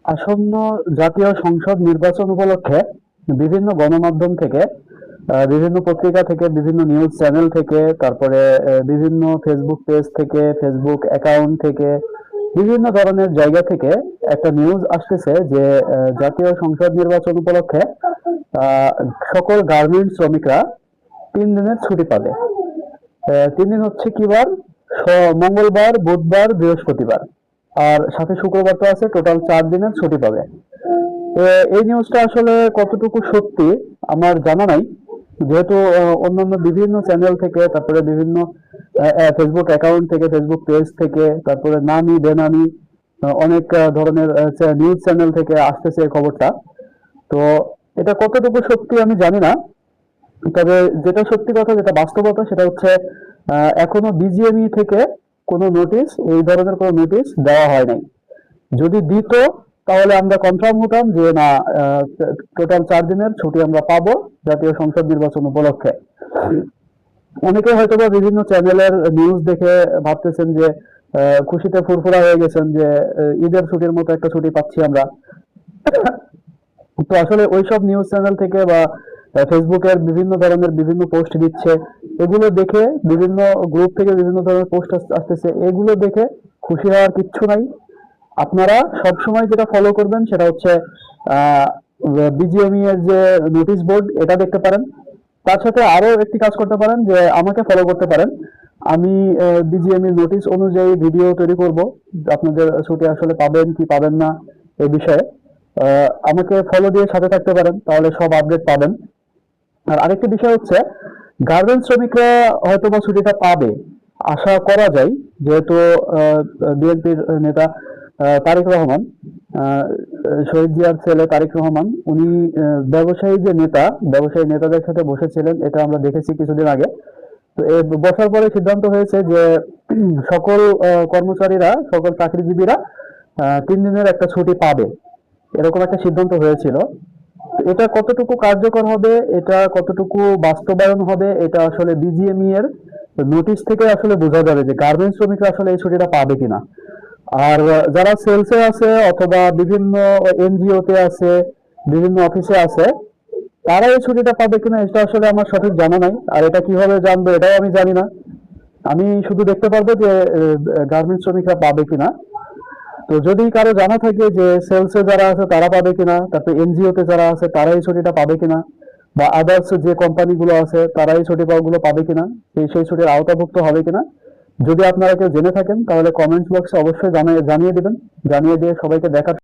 আসন্ন জাতীয় সংসদ নির্বাচন উপলক্ষে বিভিন্ন গণমাধ্যম থেকে, বিভিন্ন পত্রিকা থেকে, বিভিন্ন নিউজ চ্যানেল থেকে, তারপরে বিভিন্ন ফেসবুক পেজ থেকে, ফেসবুক অ্যাকাউন্ট থেকে, বিভিন্ন ধরনের জায়গা থেকে একটা নিউজ আসতেছে যে জাতীয় সংসদ নির্বাচন উপলক্ষে আহ, সকল গার্মেন্টস শ্রমিকরা 3 দিনের ছুটি পাবে। 3 দিন হচ্ছে কি বার? মঙ্গলবার, বুধবার, বৃহস্পতিবার, আর সাথে শুক্রবার তো আছে, টোটাল 4 দিনের ছুটি পাবে। এই নিউজটা আসলে কতটুকু সত্যি আমার জানা নাই, যেহেতু অন্যান্য বিভিন্ন চ্যানেল থেকে, তারপরে বিভিন্ন ফেসবুক অ্যাকাউন্ট থেকে, ফেসবুক পেজ থেকে, তারপরে নামি বেনামি অনেক ধরনের নিউজ চ্যানেল থেকে আসতেছে এই খবরটা। তো এটা কতটুকু সত্যি আমি জানি না, তবে যেটা সত্যি কথা, যেটা বাস্তবতা, সেটা হচ্ছে এখনো বিজিএমই থেকে কোনো নোটিশ, এই ধরনের কোনো নোটিশ দেওয়া হয় নাই। যদি দিত তাহলে আমরা কনফার্ম হতাম যে না, টোটাল 4 দিনের ছুটি আমরা পাবো জাতীয় সংসদ নির্বাচন উপলক্ষে। অনেকে হয়তোবা বিভিন্ন চ্যানেলের নিউজ দেখে ভাবতেছেন যে খুশিতে ফুরফুরা হয়ে গেছেন যে ঈদের ছুটির মতো একটা ছুটি পাচ্ছি আমরা। তো আসলে ওইসব নিউজ চ্যানেল থেকে বা ফেসবুকের বিভিন্ন ধরনের বিভিন্ন পোস্ট দিচ্ছে, এগুলো দেখে, বিভিন্ন গ্রুপ থেকে বিভিন্ন ধরনের পোস্ট আসতেছে, এগুলো দেখে খুশি হওয়ার কিচ্ছু নাই। আপনারা সব সময় যেটা ফলো করবেন সেটা হচ্ছে বিজিএমই এর যে নোটিশ বোর্ড, এটা দেখতে পারেন। তার সাথে আরো একটি কাজ করতে পারেন, যে আমাকে ফলো করতে পারেন। আমি বিজিএমই নোটিশ অনুযায়ী ভিডিও তৈরি করব, আপনাদের ছুটি আসলে পাবেন কি পাবেন না এই বিষয়ে। আমাকে ফলো দিয়ে সাথে থাকতে পারেন, তাহলে সব আপডেট পাবেন। আর আরেকটি বিষয় হচ্ছে, গার্মেন্টস শ্রমিকরা হয়তো বা ছুটিটা পাবে, আশা করা যায়, যেহেতু বিএনপির নেতা তারেক রহমান, আহ, শহীদ জিয়ার ছেলে তারেক রহমান, উনি ব্যবসায়ী যে নেতা, ব্যবসায়ী নেতাদের সাথে বসেছিলেন, এটা আমরা দেখেছি কিছুদিন আগে। তো এই বসার পরে সিদ্ধান্ত হয়েছে যে সকল কর্মচারীরা, সকল চাকরিজীবীরা 3 দিনের একটা ছুটি পাবে, এরকম একটা সিদ্ধান্ত হয়েছিল। এটা কতটুকু কার্যকর হবে, এটা কতটুকু বাস্তবায়ন হবে, এটা আসলে বিজিএমই এর নোটিশ থেকে আসলে বোঝা যাবে যে গার্মেন্টস শ্রমিকরা আসলে এই ছুটিটা পাবে কিনা। আর যারা সেলসে আছে অথবা বিভিন্ন এনজিও তে আছে, বিভিন্ন অফিসে আছে, তারা এই ছুটিটা পাবে কিনা এটা আসলে আমার সঠিক জানা নাই। আর এটা কিভাবে জানবো এটাও আমি জানি না। আমি শুধু দেখতে পারবো যে গার্মেন্টস শ্রমিকরা পাবে কিনা। তো যদি কারো জানা থাকে যে সেলসে যারা আছে তারা পাবে কিনা, তারপরে এনজিও তে যারা আছে তারা এই ছুটিটা পাবে কিনা, বা আদার্স যে কোম্পানিগুলো আছে তারা এই ছুটি পাওয়াগুলো পাবে কিনা, সেই ছুটির আওতাভুক্ত হবে কিনা, যদি আপনারা কেউ জেনে থাকেন তাহলে কমেন্টস বক্সে অবশ্যই জানিয়ে দিবেন। জানিয়ে দিয়ে সবাইকে দেখার